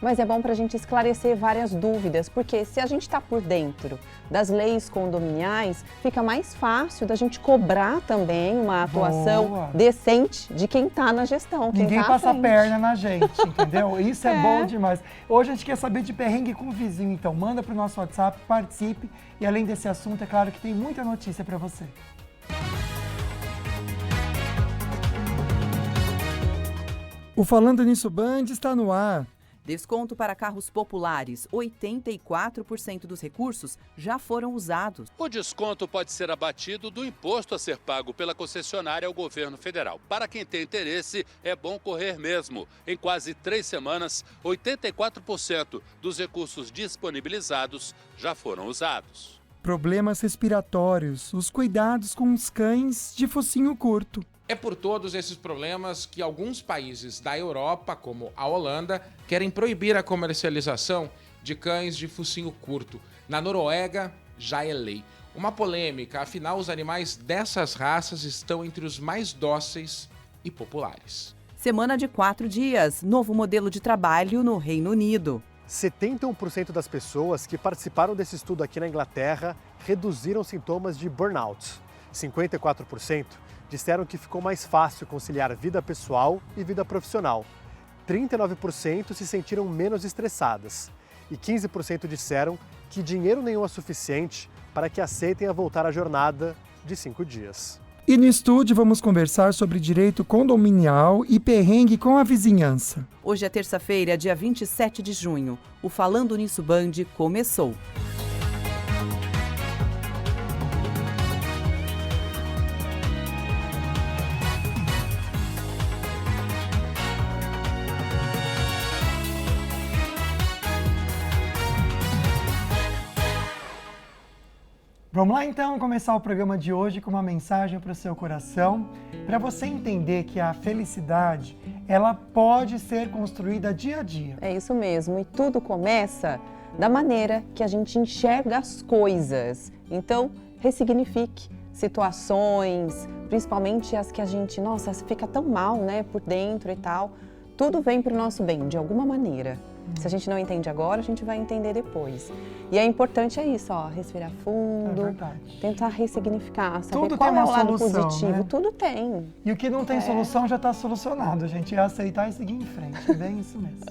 Mas é bom para a gente esclarecer várias dúvidas, porque se a gente está por dentro das leis condominiais, fica mais fácil da gente cobrar também uma atuação decente de quem está na gestão. Ninguém passa a perna na gente, entendeu? Isso é bom demais. Hoje a gente quer saber de perrengue com o vizinho, então manda para o nosso WhatsApp, participe. E além desse assunto, é claro que tem muita notícia para você. O Falando Nisso Band está no ar. Desconto para carros populares. 84% dos recursos já foram usados. O desconto pode ser abatido do imposto a ser pago pela concessionária ao governo federal. Para quem tem interesse, é bom correr mesmo. Em quase 3 semanas, 84% dos recursos disponibilizados já foram usados. Problemas respiratórios, os cuidados com os cães de focinho curto. É por todos esses problemas que alguns países da Europa, como a Holanda, querem proibir a comercialização de cães de focinho curto. Na Noruega, já é lei. Uma polêmica, afinal, os animais dessas raças estão entre os mais dóceis e populares. Semana de 4 dias, novo modelo de trabalho no Reino Unido. 71% das pessoas que participaram desse estudo aqui na Inglaterra reduziram sintomas de burnout. 54% disseram que ficou mais fácil conciliar vida pessoal e vida profissional. 39% se sentiram menos estressadas. E 15% disseram que dinheiro nenhum é suficiente para que aceitem a voltar à jornada de 5 dias. E no estúdio vamos conversar sobre direito condominial e perrengue com a vizinhança. Hoje é terça-feira, dia 27 de junho. O Falando Nisso Band começou. Vamos lá então começar o programa de hoje com uma mensagem para o seu coração, para você entender que a felicidade, ela pode ser construída dia a dia. É isso mesmo, e tudo começa da maneira que a gente enxerga as coisas. Então, ressignifique situações, principalmente as que a gente, nossa, fica tão mal, né, por dentro e tal. Tudo vem para o nosso bem, de alguma maneira. Se a gente não entende agora, a gente vai entender depois. E é importante isso, ó, respirar fundo, tentar ressignificar, saber tudo qual tem é uma o lado solução, positivo. né? Tudo tem. E o que não tem solução já está solucionado, a gente é aceitar e seguir em frente, é bem isso mesmo.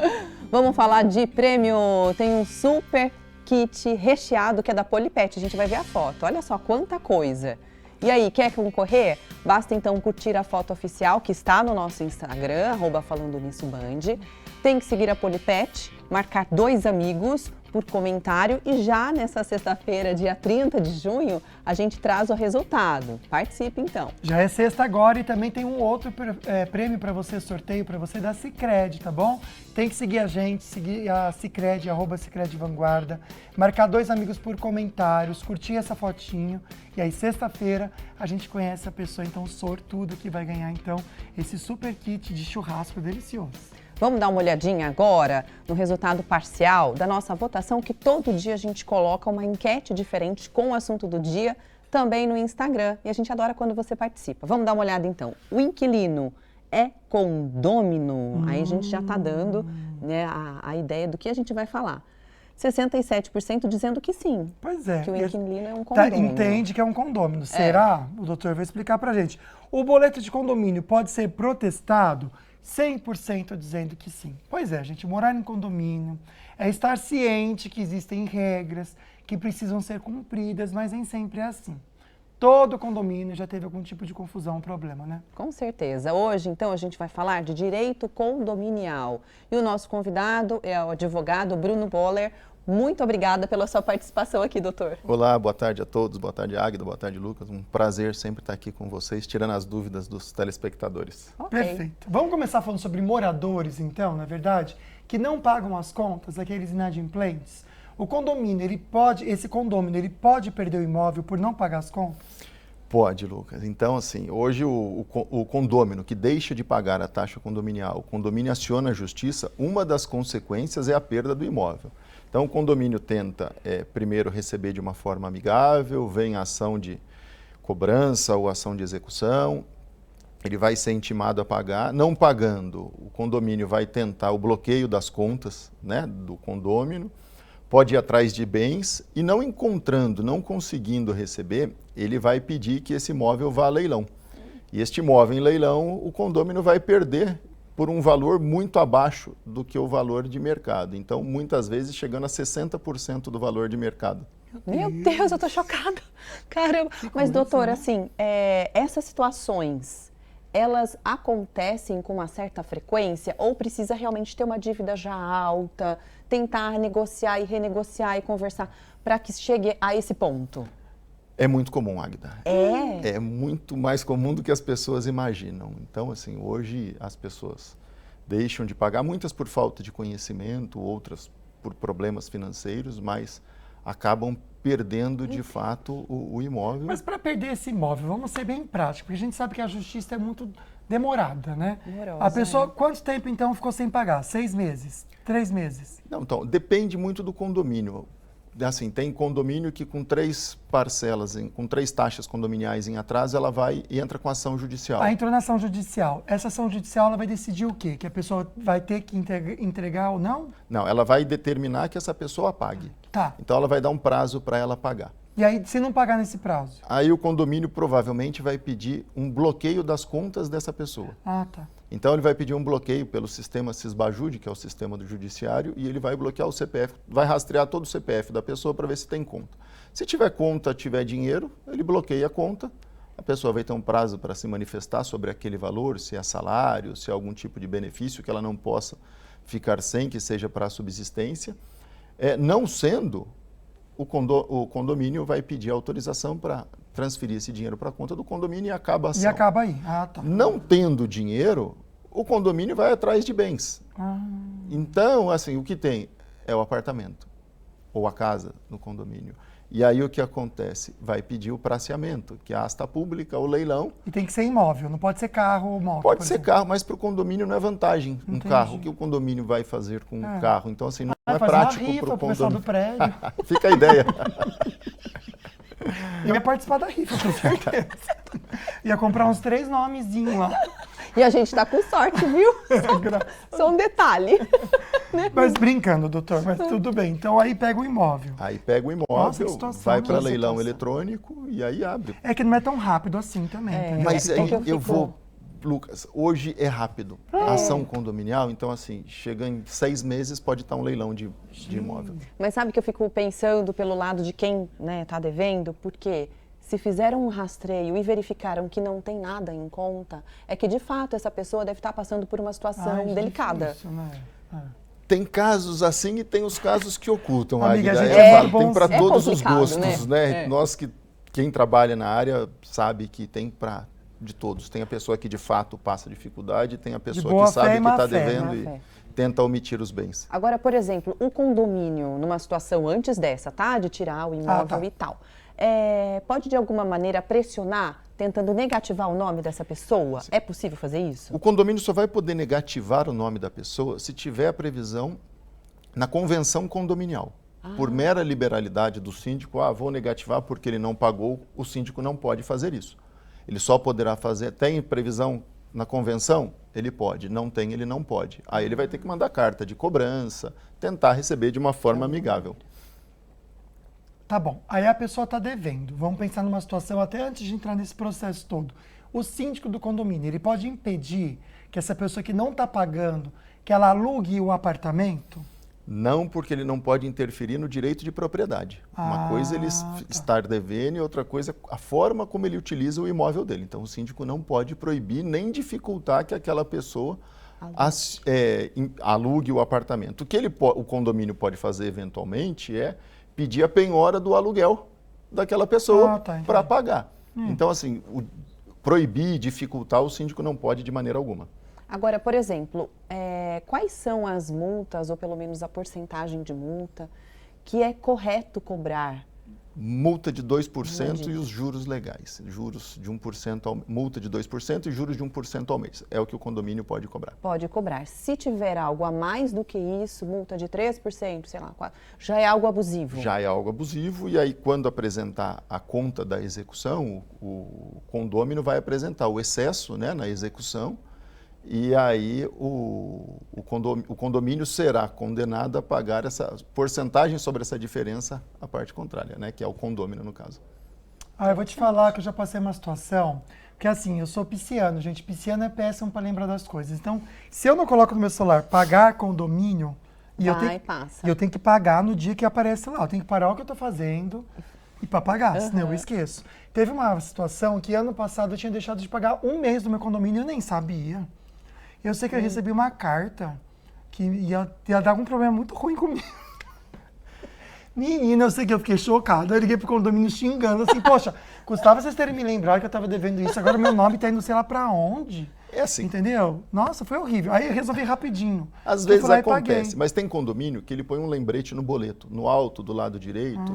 Vamos falar de prêmio, tem um super kit recheado que é da Polipet, a gente vai ver a foto, olha só quanta coisa. E aí, quer concorrer? Basta então curtir a foto oficial que está no nosso Instagram, @FalandoNissoBand. Tem que seguir a Polipet, marcar 2 amigos por comentário e já nessa sexta-feira, dia 30 de junho, a gente traz o resultado. Participe então. Já é sexta agora e também tem um outro prêmio para você, sorteio para você da Sicredi, tá bom? Tem que seguir a gente, seguir a Sicredi, @SicrediVanguarda, marcar 2 amigos por comentários, curtir essa fotinho e aí sexta-feira a gente conhece a pessoa, então sortudo que vai ganhar então esse super kit de churrasco delicioso. Vamos dar uma olhadinha agora no resultado parcial da nossa votação, que todo dia a gente coloca uma enquete diferente com o assunto do dia, também no Instagram. E a gente adora quando você participa. Vamos dar uma olhada então. O inquilino é condômino? Aí a gente já está dando, né, a ideia do que a gente vai falar. 67% dizendo que sim. Pois é. Que o inquilino é um condômino. Entende que é um condômino. Será? O doutor vai explicar pra gente. O boleto de condomínio pode ser protestado? 100% dizendo que sim. Pois é, gente, morar em condomínio é estar ciente que existem regras que precisam ser cumpridas, mas nem sempre é assim. Todo condomínio já teve algum tipo de confusão, problema, né? Com certeza. Hoje, então, a gente vai falar de direito condominial. E o nosso convidado é o advogado Bruno Boller. Muito obrigada pela sua participação aqui, doutor. Olá, boa tarde a todos, boa tarde Águida, boa tarde Lucas. Um prazer sempre estar aqui com vocês, tirando as dúvidas dos telespectadores. Okay. Perfeito. Vamos começar falando sobre moradores, então, na verdade, que não pagam as contas, aqueles inadimplentes. O condomínio, esse condomínio, ele pode perder o imóvel por não pagar as contas? Pode, Lucas. Então, assim, hoje o condômino que deixa de pagar a taxa condominial, o condomínio aciona a justiça, uma das consequências é a perda do imóvel. Então, o condomínio tenta, primeiro, receber de uma forma amigável, vem a ação de cobrança ou ação de execução, ele vai ser intimado a pagar. Não pagando, o condomínio vai tentar o bloqueio das contas, né, do condômino, pode ir atrás de bens e não encontrando, não conseguindo receber, ele vai pedir que esse imóvel vá a leilão. E este imóvel em leilão, o condômino vai perder por um valor muito abaixo do que o valor de mercado. Então, muitas vezes, chegando a 60% do valor de mercado. Meu Deus, eu tô chocada. Caramba. Mas, doutor, assim, essas situações, elas acontecem com uma certa frequência ou precisa realmente ter uma dívida já alta, tentar negociar e renegociar e conversar para que chegue a esse ponto? É muito comum, Agda. É? É muito mais comum do que as pessoas imaginam. Então, assim, hoje as pessoas deixam de pagar, muitas por falta de conhecimento, outras por problemas financeiros, mas acabam perdendo, de fato, o imóvel. Mas para perder esse imóvel, vamos ser bem práticos, porque a gente sabe que a justiça é muito demorada, né? Demorosa, A pessoa, quanto tempo então ficou sem pagar? 6 meses? 3 meses? Não, então, depende muito do condomínio. Assim, tem condomínio que com 3 parcelas, com 3 taxas condominiais em atraso, ela vai e entra com ação judicial. Ah, entrou na ação judicial. Essa ação judicial ela vai decidir o quê? Que a pessoa vai ter que entregar ou não? Não, ela vai determinar que essa pessoa pague. Tá. Então ela vai dar um prazo para ela pagar. E aí, se não pagar nesse prazo? Aí o condomínio provavelmente vai pedir um bloqueio das contas dessa pessoa. Ah, tá. Então ele vai pedir um bloqueio pelo sistema Sisbajude, que é o sistema do judiciário, e ele vai bloquear o CPF, vai rastrear todo o CPF da pessoa para ver se tem conta. Se tiver conta, tiver dinheiro, ele bloqueia a conta, a pessoa vai ter um prazo para se manifestar sobre aquele valor, se é salário, se é algum tipo de benefício que ela não possa ficar sem, que seja para a subsistência. Não sendo, o condomínio vai pedir autorização para transferir esse dinheiro para a conta do condomínio e acaba a ação. E acaba aí. Ah, tá. Não tendo dinheiro, o condomínio vai atrás de bens. Então, assim, o que tem é o apartamento ou a casa no condomínio. E aí o que acontece? Vai pedir o praceamento, que é a asta pública, o leilão. E tem que ser imóvel, não pode ser carro ou moto. Pode ser carro, mas para o condomínio não é vantagem um Entendi. carro. O que o condomínio vai fazer com um carro? Então, assim, não é fazer prático uma rifa para o pro pessoal do condomínio. prédio. Fica a ideia. Eu ia participar da rifa, com certeza. Ia comprar uns 3 nomezinhos lá. E a gente tá com sorte, viu? Só um detalhe. Mas brincando, doutor, mas tudo bem. Então aí pega o imóvel. Aí pega o imóvel, Nossa, que situação, vai para nossa, leilão situação. eletrônico e aí abre. É que não é tão rápido assim também. Entendeu? Mas É, aí que eu fico- Lucas, hoje é rápido. Ação condominial, então assim, chega em 6 meses, pode estar um leilão de imóvel. Mas sabe que eu fico pensando pelo lado de quem tá devendo, porque se fizeram um rastreio e verificaram que não tem nada em conta, é que de fato essa pessoa deve estar passando por uma situação Ai, delicada. difícil, né? Tem casos assim e tem os casos que ocultam. Amiga, Agda. a gente Claro, é tem para é todos os complicado, gostos, né? Nós quem trabalha na área sabe que tem para de todos. Tem a pessoa que de fato passa dificuldade, tem a pessoa boa que sabe fé e que má está fé, devendo má e fé. tenta omitir os bens. Agora, por exemplo, um condomínio, numa situação antes dessa, tá? De tirar o imóvel tá. e tal. Pode de alguma maneira pressionar, tentando negativar o nome dessa pessoa? É possível fazer isso? O condomínio só vai poder negativar o nome da pessoa se tiver a previsão na convenção condominial. Por mera liberalidade do síndico, vou negativar porque ele não pagou, o síndico não pode fazer isso. Ele só poderá fazer, tem previsão na convenção? Ele pode, não tem, ele não pode. Aí ele vai ter que mandar carta de cobrança, tentar receber de uma forma amigável. Tá bom, aí a pessoa está devendo. Vamos pensar numa situação, até antes de entrar nesse processo todo. O síndico do condomínio, ele pode impedir que essa pessoa que não está pagando, que ela alugue o apartamento? Não, porque ele não pode interferir no direito de propriedade. Uma coisa é ele estar devendo e outra coisa é a forma como ele utiliza o imóvel dele. Então o síndico não pode proibir nem dificultar que aquela pessoa alugue o apartamento. O que o condomínio pode fazer eventualmente é pedir a penhora do aluguel daquela pessoa para pagar. Então, assim, proibir, dificultar, o síndico não pode de maneira alguma. Agora, por exemplo, quais são as multas, ou pelo menos a porcentagem de multa, que é correto cobrar multa de 2% e os juros legais. Juros de 1%, multa de 2% e juros de 1% ao mês. É o que o condomínio pode cobrar. Pode cobrar. Se tiver algo a mais do que isso, multa de 3%, sei lá, 4%, já é algo abusivo. Já é algo abusivo e aí quando apresentar a conta da execução, o condômino vai apresentar o excesso, né, na execução. E aí o condomínio será condenado a pagar essa porcentagem sobre essa diferença, a parte contrária, né? Que é o condômino, no caso. Eu vou te falar que eu já passei uma situação, porque assim, eu sou pisciano, gente. Pisciano é péssimo para lembrar das coisas. Então, se eu não coloco no meu celular pagar condomínio, eu tenho que pagar no dia que aparece lá. Eu tenho que parar o que eu estou fazendo e para pagar, senão eu esqueço. Teve uma situação que ano passado eu tinha deixado de pagar um mês do meu condomínio e eu nem sabia. Eu sei que eu recebi uma carta que ia dar algum problema muito ruim comigo. Menina, eu sei que eu fiquei chocada. Eu liguei pro condomínio xingando, assim, poxa, custava vocês terem me lembrado que eu tava devendo isso, agora meu nome tá indo sei lá pra onde. É assim. Entendeu? Nossa, foi horrível. Aí eu resolvi rapidinho. Às vezes acontece, mas tem condomínio que ele põe um lembrete no boleto, no alto do lado direito,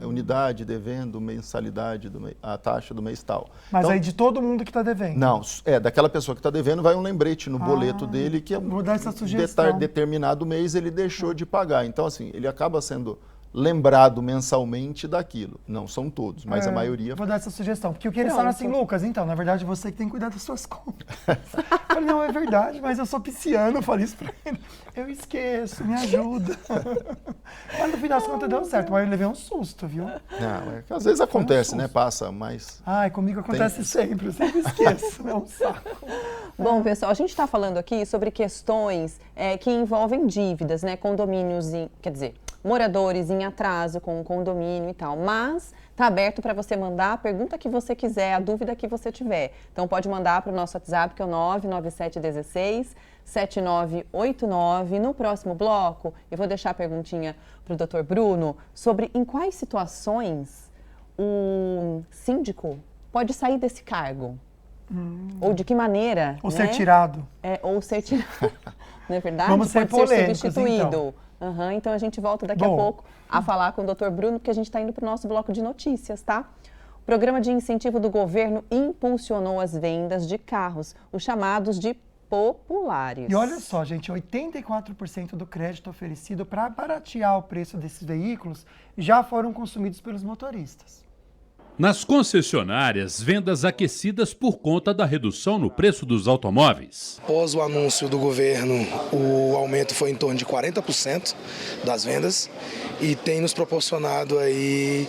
a unidade devendo, mensalidade, a taxa do mês tal. Mas então, aí de todo mundo que está devendo? Não, daquela pessoa que está devendo vai um lembrete no boleto dele que vou dar essa sugestão. Determinado mês ele deixou de pagar. Então assim, ele acaba sendo lembrado mensalmente daquilo. Não são todos, mas a maioria... Vou dar essa sugestão, porque o que eles falam assim, Lucas, então, na verdade você que tem que cuidar das suas contas. Eu falei, não, é verdade, mas eu sou pisciano, eu falei isso pra ele. Eu esqueço, me ajuda. Mas no final das contas deu certo, mas eu levei um susto, viu? Não, às vezes acontece, né? Passa, mas... Comigo acontece sempre, eu sempre esqueço, é um saco. Bom, pessoal, a gente está falando aqui sobre questões que envolvem dívidas, né? Condomínios, moradores em atraso com o condomínio e tal, mas está aberto para você mandar a pergunta que você quiser, a dúvida que você tiver. Então pode mandar para o nosso WhatsApp, que é o 99716-7989. No próximo bloco, eu vou deixar a perguntinha para o Dr. Bruno sobre em quais situações o síndico pode sair desse cargo. Ou de que maneira. Ou ser tirado. Ou ser tirado. Não é verdade? Vamos ser polêmicos, substituído. Então a gente volta daqui a pouco a falar com o Dr. Bruno, porque a gente está indo para o nosso bloco de notícias, tá? O programa de incentivo do governo impulsionou as vendas de carros, os chamados de populares. E olha só, gente, 84% do crédito oferecido para baratear o preço desses veículos já foram consumidos pelos motoristas. Nas concessionárias, vendas aquecidas por conta da redução no preço dos automóveis. Após o anúncio do governo, o aumento foi em torno de 40% das vendas e tem nos proporcionado aí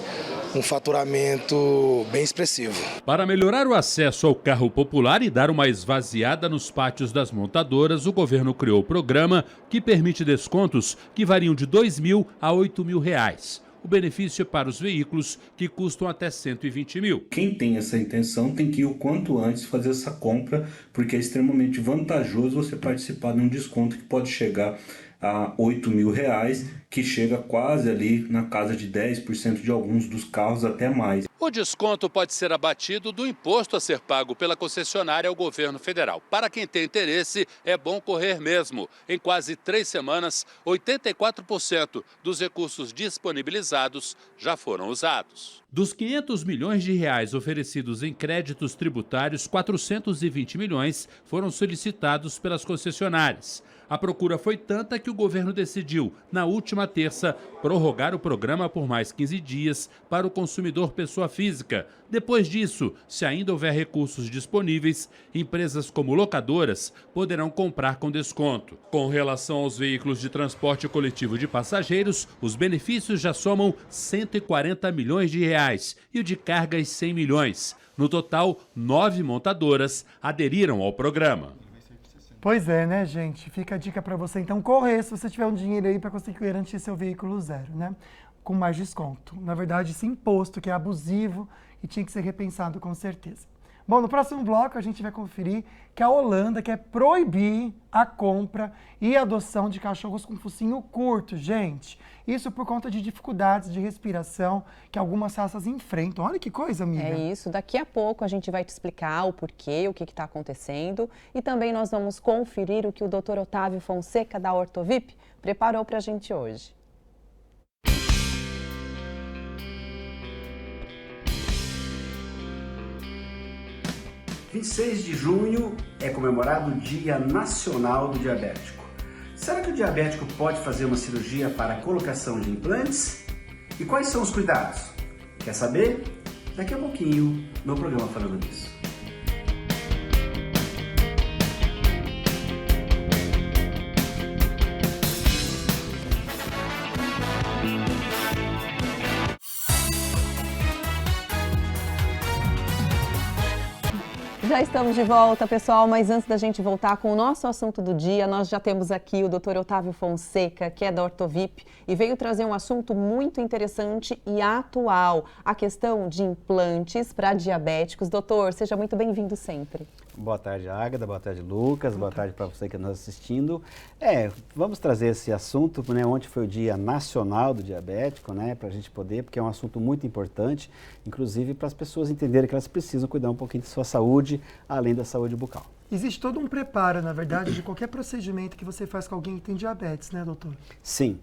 um faturamento bem expressivo. Para melhorar o acesso ao carro popular e dar uma esvaziada nos pátios das montadoras, o governo criou o programa que permite descontos que variam de R$ 2.000 a R$ 8.000. O benefício é para os veículos que custam até R$ 120 mil. Quem tem essa intenção tem que ir o quanto antes fazer essa compra, porque é extremamente vantajoso você participar de um desconto que pode chegar a R$ 8.000, que chega quase ali na casa de 10% de alguns dos carros, até mais. O desconto pode ser abatido do imposto a ser pago pela concessionária ao governo federal. Para quem tem interesse, é bom correr mesmo. Em quase 3 semanas, 84% dos recursos disponibilizados já foram usados. Dos 500 milhões de reais oferecidos em créditos tributários, 420 milhões foram solicitados pelas concessionárias. A procura foi tanta que o governo decidiu, na última terça, prorrogar o programa por mais 15 dias para o consumidor pessoa física. Depois disso, se ainda houver recursos disponíveis, empresas como locadoras poderão comprar com desconto. Com relação aos veículos de transporte coletivo de passageiros, os benefícios já somam 140 milhões de reais e o de cargas 100 milhões. No total, 9 montadoras aderiram ao programa. Pois é, né, gente? Fica a dica para você, então, correr se você tiver um dinheiro aí para conseguir garantir seu veículo zero, né? Com mais desconto. Na verdade, esse imposto que é abusivo e tinha que ser repensado com certeza. Bom, no próximo bloco a gente vai conferir que a Holanda quer proibir a compra e a adoção de cachorros com focinho curto, gente. Isso por conta de dificuldades de respiração que algumas raças enfrentam. Olha que coisa, amiga. É isso. Daqui a pouco a gente vai te explicar o porquê, o que está acontecendo. E também nós vamos conferir o que o Dr. Otávio Fonseca, da Ortovip, preparou para a gente hoje. 26 de junho é comemorado o Dia Nacional do Diabético. Será que o diabético pode fazer uma cirurgia para a colocação de implantes? E quais são os cuidados? Quer saber? Daqui a pouquinho no programa Falando Nisso. Já estamos de volta, pessoal, mas antes da gente voltar com o nosso assunto do dia, nós já temos aqui o Dr. Otávio Fonseca, que é da Ortovip, e veio trazer um assunto muito interessante e atual, a questão de implantes para diabéticos. Doutor, seja muito bem-vindo sempre. Boa tarde, Águeda, boa tarde, Lucas, boa tarde para você que está nos assistindo. Vamos trazer esse assunto, né? Ontem foi o Dia Nacional do Diabético, né? Para a gente poder, porque é um assunto muito importante, inclusive para as pessoas entenderem que elas precisam cuidar um pouquinho de sua saúde, além da saúde bucal. Existe todo um preparo, na verdade, de qualquer procedimento que você faz com alguém que tem diabetes, né, doutor? Sim.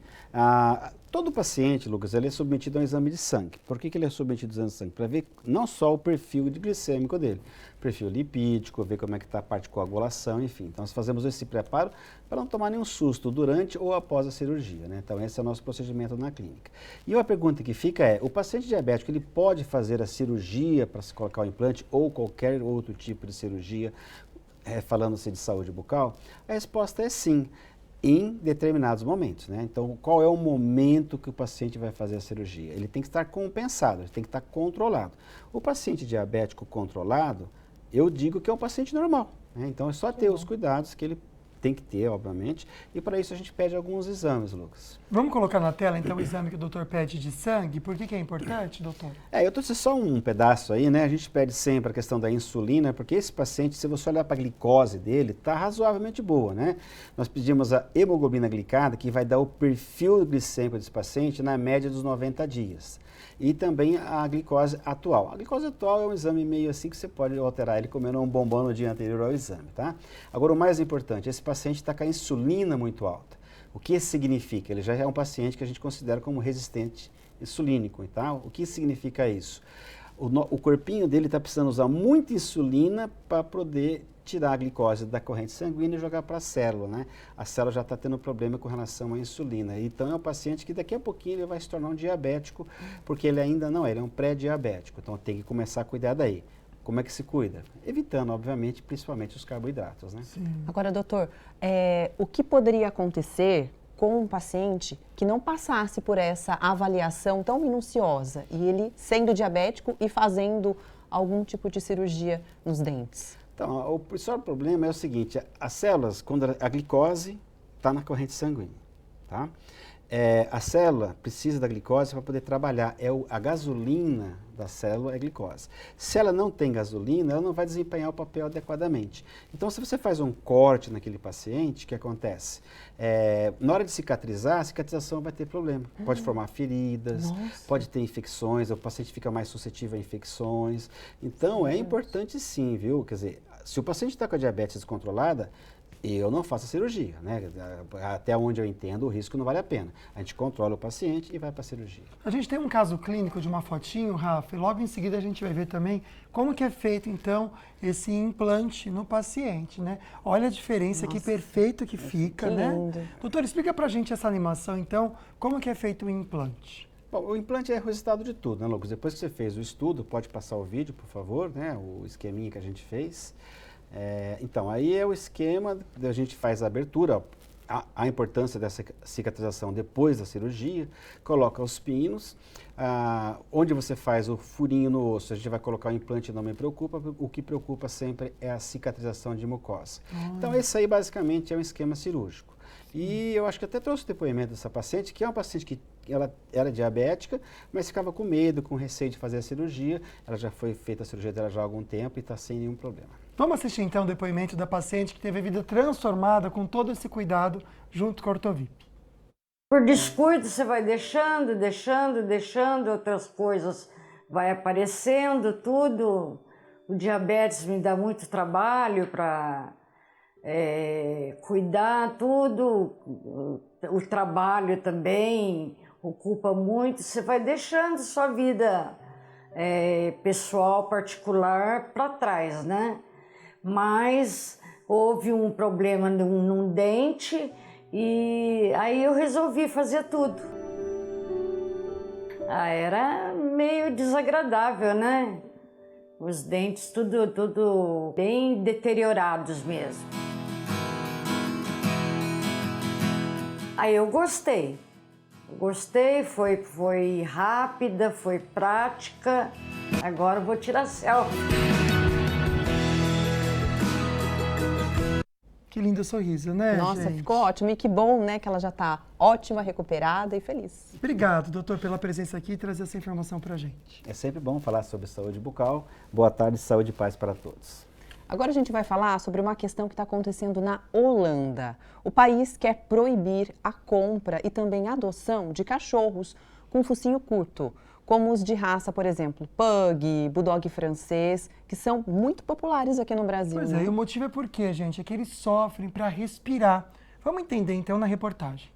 Todo paciente, Lucas, ele é submetido a um exame de sangue. Por que ele é submetido a um exame de sangue? Para ver não só o perfil glicêmico dele, perfil lipídico, ver como é que está a parte de coagulação, enfim. Então, nós fazemos esse preparo para não tomar nenhum susto durante ou após a cirurgia, né? Então, esse é o nosso procedimento na clínica. E uma pergunta que fica é, o paciente diabético, ele pode fazer a cirurgia para se colocar o implante ou qualquer outro tipo de cirurgia, falando-se de saúde bucal? A resposta é sim, em determinados momentos, né? Então, qual é o momento que o paciente vai fazer a cirurgia? Ele tem que estar compensado, ele tem que estar controlado. O paciente diabético controlado, eu digo que é um paciente normal, né? Então, é só ter os cuidados que ele tem que ter, obviamente, e para isso a gente pede alguns exames, Lucas. Vamos colocar na tela, então, o exame que o doutor pede de sangue. Por que é importante, doutor? Eu trouxe só um pedaço aí, né? A gente pede sempre a questão da insulina, porque esse paciente, se você olhar para a glicose dele, está razoavelmente boa, né? Nós pedimos a hemoglobina glicada, que vai dar o perfil glicêmico desse paciente na média dos 90 dias. E também a glicose atual. A glicose atual é um exame meio assim que você pode alterar ele comendo um bombom no dia anterior ao exame, tá? Agora, o mais importante, esse paciente está com a insulina muito alta. O que isso significa? Ele já é um paciente que a gente considera como resistente insulínico, tá? O que significa isso? O corpinho dele está precisando usar muita insulina para poder tirar a glicose da corrente sanguínea e jogar para a célula, né? A célula já está tendo problema com relação à insulina. Então, é um paciente que daqui a pouquinho ele vai se tornar um diabético, porque ele ainda não é, ele é um pré-diabético. Então, tem que começar a cuidar daí. Como é que se cuida? Evitando, obviamente, principalmente os carboidratos, né? Sim. Agora, doutor, o que poderia acontecer com um paciente que não passasse por essa avaliação tão minuciosa e ele sendo diabético e fazendo algum tipo de cirurgia nos dentes? Então, o principal problema é o seguinte, as células, quando a glicose está na corrente sanguínea, tá? A célula precisa da glicose para poder trabalhar, a gasolina da célula é a glicose. Se ela não tem gasolina, ela não vai desempenhar o papel adequadamente. Então, se você faz um corte naquele paciente, o que acontece? Na hora de cicatrizar, a cicatrização vai ter problema. Pode formar feridas, pode ter infecções, o paciente fica mais suscetível a infecções. Então, é importante sim, viu? Quer dizer, se o paciente está com a diabetes descontrolada, eu não faço a cirurgia, né? Até onde eu entendo, o risco não vale a pena. A gente controla o paciente e vai para a cirurgia. A gente tem um caso clínico de uma fotinho, Rafa, e logo em seguida a gente vai ver também como que é feito, então, esse implante no paciente, né? Olha a diferença, que perfeito que fica, né? Lindo. Doutor, explica pra gente essa animação, então, como que é feito o implante? Bom, o implante é o resultado de tudo, né, Lucas? Depois que você fez o estudo, pode passar o vídeo, por favor, né? O esqueminha que a gente fez. Então, aí é o esquema, a gente faz a abertura, a importância dessa cicatrização depois da cirurgia, coloca os pinos, onde você faz o furinho no osso, a gente vai colocar o implante, não me preocupa, o que preocupa sempre é a cicatrização de mucosa. Então, esse aí basicamente é um esquema cirúrgico. E eu acho que até trouxe o depoimento dessa paciente, que é uma paciente que ela era diabética, mas ficava com medo, com receio de fazer a cirurgia. Ela já foi feita a cirurgia dela já há algum tempo e está sem nenhum problema. Vamos assistir então o depoimento da paciente que teve a vida transformada com todo esse cuidado junto com a Ortovip. Por descuido você vai deixando, outras coisas vai aparecendo, tudo. O diabetes me dá muito trabalho para cuidar, tudo. O trabalho também ocupa muito, você vai deixando sua vida pessoal, particular para trás, né? mas houve um problema num dente e aí eu resolvi fazer tudo. Era meio desagradável, né? Os dentes tudo bem deteriorados mesmo. Aí eu gostei. Foi rápida, foi prática. Agora eu vou tirar selfie. Que lindo sorriso, né, Nossa, gente? ficou ótimo. E que bom, né, que ela já está ótima, recuperada e feliz. Obrigado, doutor, pela presença aqui e trazer essa informação pra gente. É sempre bom falar sobre saúde bucal. Boa tarde, saúde e paz para todos. Agora a gente vai falar sobre uma questão que está acontecendo na Holanda. O país quer proibir a compra e também a adoção de cachorros com focinho curto, como os de raça, por exemplo, Pug, Bulldog francês, que são muito populares aqui no Brasil. Pois né? é, e o motivo é porque, gente, é que eles sofrem para respirar. Vamos entender então na reportagem.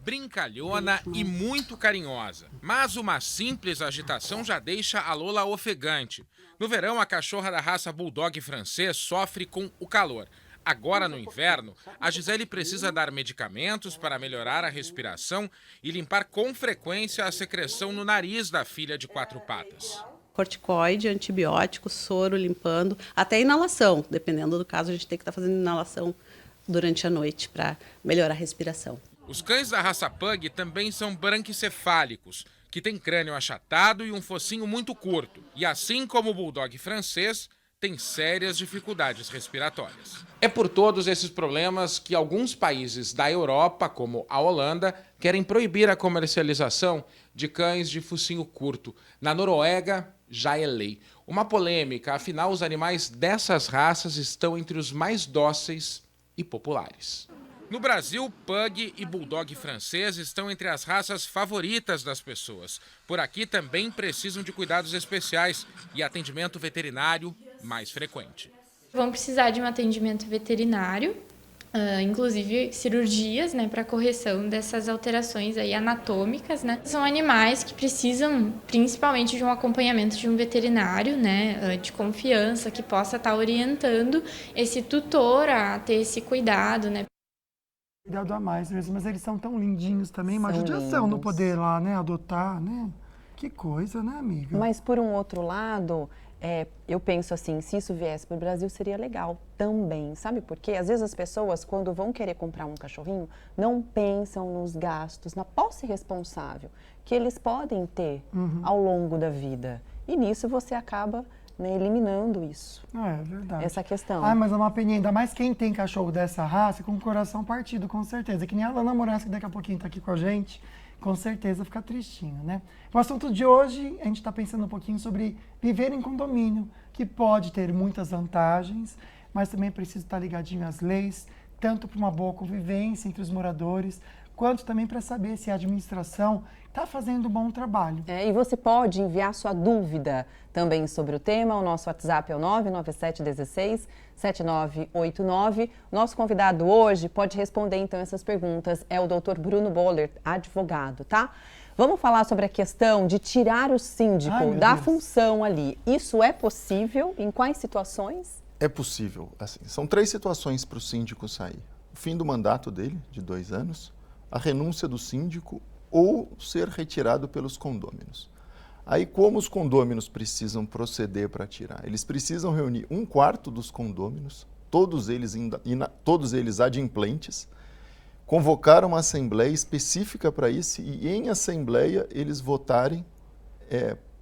Brincalhona e muito carinhosa, mas uma simples agitação já deixa a Lola ofegante. No verão, a cachorra da raça Bulldog francês sofre com o calor. Agora, no inverno, a Gisele precisa dar medicamentos para melhorar a respiração e limpar com frequência a secreção no nariz da filha de 4 patas. Corticoide, antibiótico, soro limpando, até inalação. Dependendo do caso, a gente tem que estar fazendo inalação durante a noite para melhorar a respiração. Os cães da raça Pug também são branquicefálicos, que têm crânio achatado e um focinho muito curto. E assim como o Bulldog francês, tem sérias dificuldades respiratórias. É por todos esses problemas que alguns países da Europa, como a Holanda, querem proibir a comercialização de cães de focinho curto. Na Noruega, já é lei. Uma polêmica, afinal, os animais dessas raças estão entre os mais dóceis e populares. No Brasil, Pug e Bulldog francês estão entre as raças favoritas das pessoas. Por aqui também precisam de cuidados especiais e atendimento veterinário mais frequente. Vão precisar de um atendimento veterinário, inclusive cirurgias, né, para correção dessas alterações aí anatômicas, né. São animais que precisam principalmente de um acompanhamento de um veterinário, né, de confiança, que possa estar orientando esse tutor a ter esse cuidado, né. Cuidado a mais mesmo, mas eles são tão lindinhos também, uma judiação lindos. no poder lá, né, adotar, né? Que coisa, né, amiga? Mas por um outro lado, eu penso assim, se isso viesse para o Brasil seria legal também, sabe por quê? Às vezes as pessoas, quando vão querer comprar um cachorrinho, não pensam nos gastos, na posse responsável que eles podem ter ao longo da vida. E nisso você acaba, né, eliminando isso. É verdade. Essa questão. Ah, mas é uma peninha, ainda mais quem tem cachorro dessa raça, com o coração partido, com certeza. Que nem a Lana Moraes, que daqui a pouquinho tá aqui com a gente, com certeza fica tristinho, né? O assunto de hoje, a gente está pensando um pouquinho sobre viver em condomínio, que pode ter muitas vantagens, mas também precisa estar ligadinho às leis, tanto para uma boa convivência entre os moradores, quanto também para saber se a administração está fazendo um bom trabalho. E você pode enviar sua dúvida também sobre o tema. O nosso WhatsApp é o 99716-7989. Nosso convidado hoje pode responder então essas perguntas. É o Dr. Bruno Boller, advogado, tá? Vamos falar sobre a questão de tirar o síndico da função ali. Isso é possível? Em quais situações? É possível. Assim, são 3 situações para o síndico sair. O fim do mandato dele, de 2 anos, a renúncia do síndico ou ser retirado pelos condôminos. Aí, como os condôminos precisam proceder para tirar? Eles precisam reunir 1/4 dos condôminos, todos eles adimplentes, convocar uma assembleia específica para isso e, em assembleia, eles votarem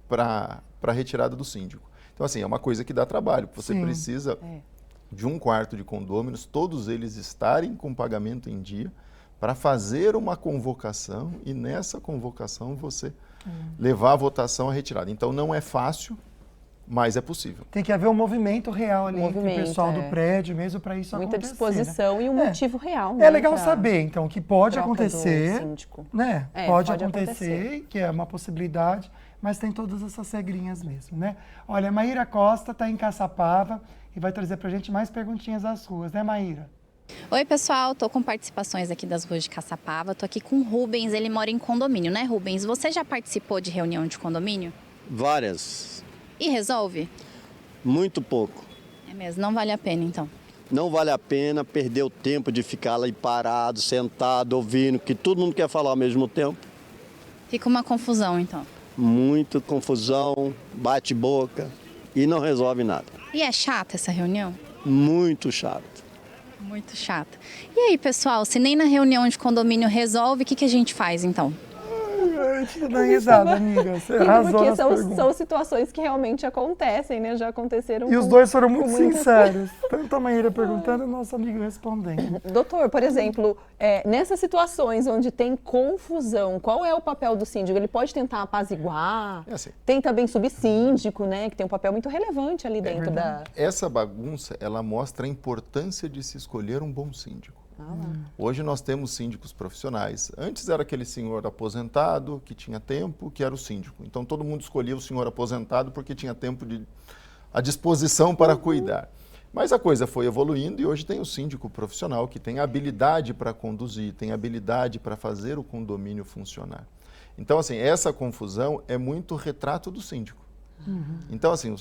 para a retirada do síndico. Então, assim, é uma coisa que dá trabalho. Você precisa de 1/4 de condôminos, todos eles estarem com pagamento em dia, para fazer uma convocação e nessa convocação você levar a votação à retirada. Então não é fácil, mas é possível. Tem que haver um movimento real ali entre o pessoal do prédio mesmo para isso muita acontecer. Muita disposição, né? E um motivo real. É legal saber, então, que pode acontecer, né? Pode acontecer, que é uma possibilidade, mas tem todas essas regrinhas mesmo, né? Olha, a Maíra Costa está em Caçapava e vai trazer para a gente mais perguntinhas das ruas, né, Maíra? Oi, pessoal, tô com participações aqui das ruas de Caçapava, tô aqui com o Rubens, ele mora em condomínio, né, Rubens? Você já participou de reunião de condomínio? Várias. E resolve? Muito pouco. É mesmo, não vale a pena então. Não vale a pena perder o tempo de ficar lá parado, sentado, ouvindo, que todo mundo quer falar ao mesmo tempo. Fica uma confusão então. Muita confusão, bate-boca e não resolve nada. E é chata essa reunião? Muito chato. Muito chata. E aí, pessoal, se nem na reunião de condomínio resolve, o que a gente faz então? A gente tá dando risada, amiga. Você arrasou porque nas perguntas. são situações que realmente acontecem, né? Já aconteceram. E os dois foram muito sinceros. Tanto a Maíra perguntando e o nosso amigo respondendo. Doutor, por exemplo, nessas situações onde tem confusão, qual é o papel do síndico? Ele pode tentar apaziguar? Assim. Tem também subsíndico, né? Que tem um papel muito relevante ali dentro da... Essa bagunça, ela mostra a importância de se escolher um bom síndico. Hoje nós temos síndicos profissionais. Antes era aquele senhor aposentado que tinha tempo, que era o síndico. Então todo mundo escolhia o senhor aposentado porque tinha tempo à disposição para cuidar. Mas a coisa foi evoluindo e hoje tem o síndico profissional que tem habilidade para conduzir, tem habilidade para fazer o condomínio funcionar. Então, assim, essa confusão é muito retrato do síndico. Então, assim,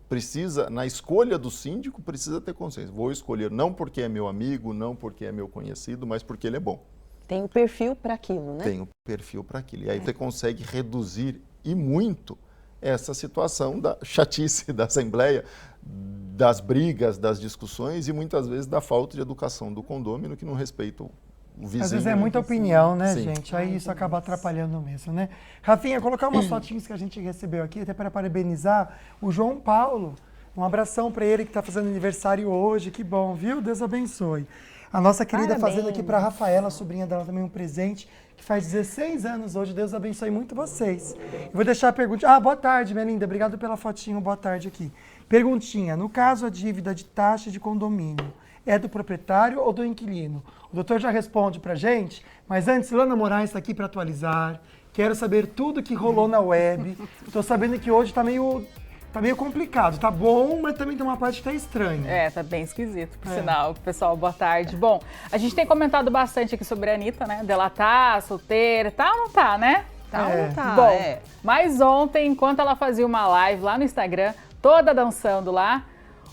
precisa, na escolha do síndico, precisa ter consciência. Vou escolher não porque é meu amigo, não porque é meu conhecido, mas porque ele é bom. Tem o perfil para aquilo, né? Tem o perfil para aquilo. E aí você consegue reduzir e muito essa situação da chatice da Assembleia, das brigas, das discussões e muitas vezes da falta de educação do condômino que não respeita o vizinho. Às vezes é muita opinião, né, Sim. gente? Aí isso acaba atrapalhando mesmo, né? Rafinha, colocar umas fotinhas que a gente recebeu aqui, até para parabenizar o João Paulo. Um abração para ele que está fazendo aniversário hoje. Que bom, viu? Deus abençoe. A nossa querida fazendo aqui para a Rafaela, a sobrinha dela, também um presente, que faz 16 anos hoje. Deus abençoe muito vocês. Eu vou deixar a pergunta. Boa tarde, minha linda. Obrigado pela fotinho. Boa tarde aqui. Perguntinha. No caso, a dívida de taxa de condomínio é do proprietário ou do inquilino? O doutor já responde pra gente, mas antes, Lana Moraes está aqui para atualizar. Quero saber tudo que rolou na web. Estou sabendo que hoje tá meio complicado. Tá bom, mas também tem uma parte que tá estranha. Tá bem esquisito, por sinal. Pessoal, boa tarde. Bom, a gente tem comentado bastante aqui sobre a Anitta, né? Dela tá solteira, tá ou não tá, né? Tá ou não tá? Bom, mas ontem, enquanto ela fazia uma live lá no Instagram, toda dançando lá,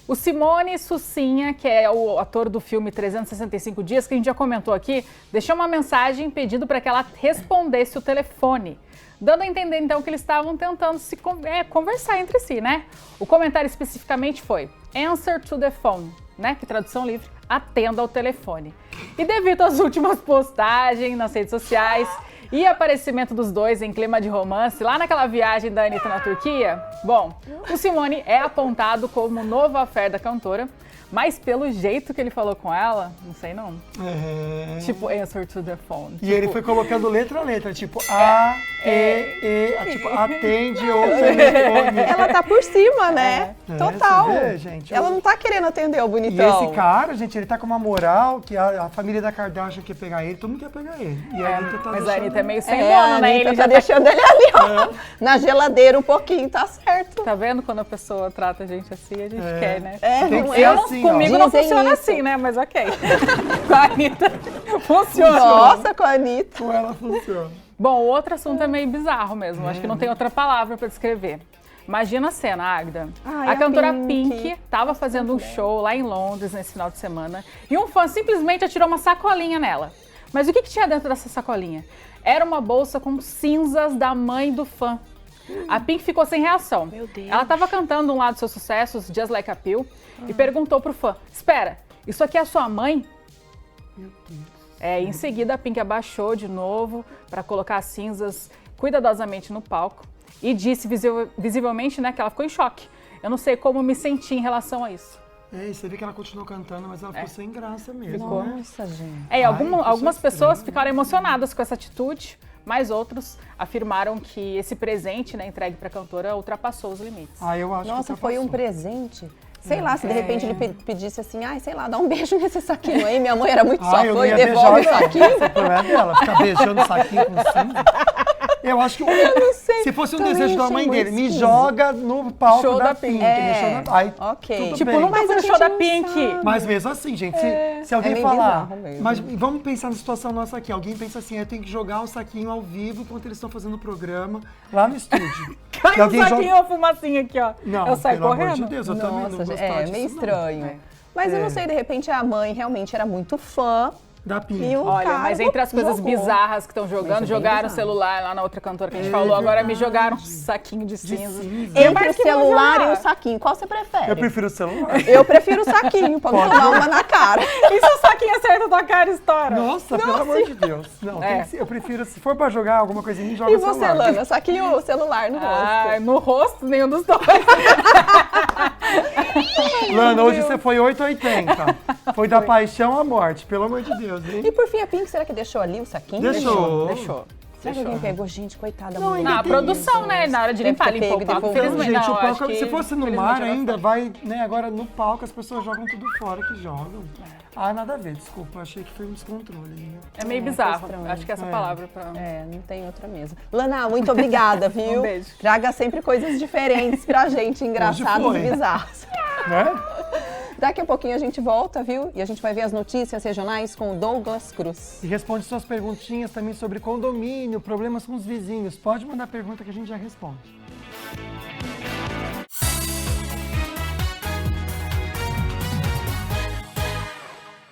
o Simone Sucinha, que é o ator do filme 365 Dias, que a gente já comentou aqui, deixou uma mensagem pedindo para que ela respondesse o telefone, dando a entender então que eles estavam tentando se conversar entre si, né? O comentário especificamente foi "Answer to the phone", né? Que tradução livre, atenda ao telefone. E devido às últimas postagens nas redes sociais e aparecimento dos dois em clima de romance lá naquela viagem da Anitta na Turquia, bom, o Simone é apontado como o novo affair da cantora, mas pelo jeito que ele falou com ela, não sei não. Tipo, answer to the phone. E ele foi colocando letra a letra, tipo, tipo, atende ou telefone. Ela tá por cima, né? Total. Você vê, gente, ela não tá querendo atender o bonitão. E esse cara, gente, ele tá com uma moral que a família da Kardashian quer pegar ele, todo mundo quer pegar ele. E a Anitta tá mas a Anitta é meio sem dono, dono, né? Ele já deixando ele ali, ó, na geladeira um pouquinho, tá certo. Tá vendo quando a pessoa trata a gente assim, a gente quer, né? Tem que ser assim, comigo não funciona assim, né? Mas ok. Com a Anitta funciona. Nossa, com a Anitta. Com ela funciona. Bom, o outro assunto é meio bizarro mesmo. Acho que não tem outra palavra para descrever. Imagina a cena, Agda. A cantora Pink estava fazendo um show lá em Londres nesse final de semana e um fã simplesmente atirou uma sacolinha nela. Mas o que tinha dentro dessa sacolinha? Era uma bolsa com cinzas da mãe do fã. A Pink ficou sem reação. Meu Deus. Ela estava cantando um lado dos seus sucessos, Just Like a Pill, e perguntou pro fã: "Espera, isso aqui é a sua mãe?" Meu Deus. Em seguida, a Pink abaixou de novo para colocar as cinzas cuidadosamente no palco e disse visivelmente, né, que ela ficou em choque. Eu não sei como me senti em relação a isso. E você vê que ela continuou cantando, mas ela ficou sem graça mesmo. Ficou. Né? Nossa, gente. Algumas pessoas ficaram emocionadas com essa atitude, mas outros afirmaram que esse presente, né, entregue para a cantora ultrapassou os limites. Eu acho Nossa, que foi um presente. Sei lá, se de repente ele pedisse assim, sei lá, dá um beijo nesse saquinho aí, minha mãe era muito só fã e devolve o saquinho. Essa problema é dela, ficar beijando o saquinho com cinza. Eu acho que eu não sei. Se fosse um Também desejo da achei mãe muito dele, me esquisito. joga no palco Show da da Pink. Pink. Aí, ok. tudo Tipo, bem. não vai Mas a ser o show da gente não Pink. sabe. Mas mesmo assim, gente, se é alguém meio falar, bizarro mesmo. mas vamos pensar na situação nossa aqui. Alguém pensa assim, eu tenho que jogar um saquinho ao vivo enquanto eles estão fazendo o programa lá no estúdio. Cai um saquinho ou fumacinha aqui, ó. Não, eu saio pelo correndo. amor de Deus, eu também não Nossa, gostava disso, meio não. estranho. Mas eu não sei, de repente a mãe realmente era muito fã. Da Pink. E o Olha, cara mas entre as coisas jogou. bizarras que estão jogando, Mas é bem jogaram o bizarro. celular lá na outra cantora que a gente falou, agora me jogaram um saquinho de cinza. Entre o celular e o saquinho, qual você prefere? Eu prefiro o celular. Eu prefiro o saquinho, pra não tomar uma na cara. E se o saquinho acerta a tua cara e estoura? Nossa, pelo amor de Deus. Não, tem que ser, eu prefiro, se for pra jogar alguma coisa em mim, joga E o você, celular. Lana? Saquinho ou celular no rosto? No rosto, nenhum dos dois. Lana, hoje você foi 880. Foi da paixão à morte, pelo amor de Deus. Hein? E por fim, a Pink, será que deixou ali o saquinho? Deixou. Será que alguém pegou? Gente, coitada. Não, mulher. ainda Na tem produção, isso. né? Na hora de Deve limpar, ter limpou o pego e palco. devolveu. Infelizmente, Gente, não, o acho palco, que, se fosse no infelizmente, mar ela ainda, foi. vai, né? Agora no palco as pessoas jogam tudo fora que jogam. Ah, nada a ver, desculpa, achei que foi um descontrole. Né? É meio foi bizarro. estranho. Acho que essa palavra pra... Não tem outra mesmo. Lana, muito obrigada, viu? Um beijo. Traga sempre coisas diferentes pra gente, engraçadas foi. e bizarras. Né? Daqui a pouquinho a gente volta, viu? E a gente vai ver as notícias regionais com o Douglas Cruz. E responde suas perguntinhas também sobre condomínio, problemas com os vizinhos. Pode mandar pergunta que a gente já responde.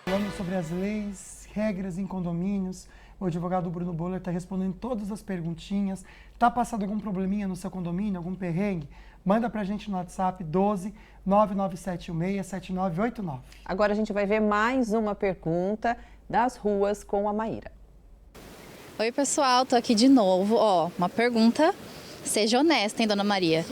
Falando sobre as leis, regras em condomínios, o advogado Bruno Boller está respondendo todas as perguntinhas. Está passando algum probleminha no seu condomínio, algum perrengue? Manda pra gente no WhatsApp 12 99716 7989. Agora a gente vai ver mais uma pergunta das ruas com a Maíra. Oi, pessoal, tô aqui de novo. Ó, uma pergunta. Seja honesta, hein, dona Maria?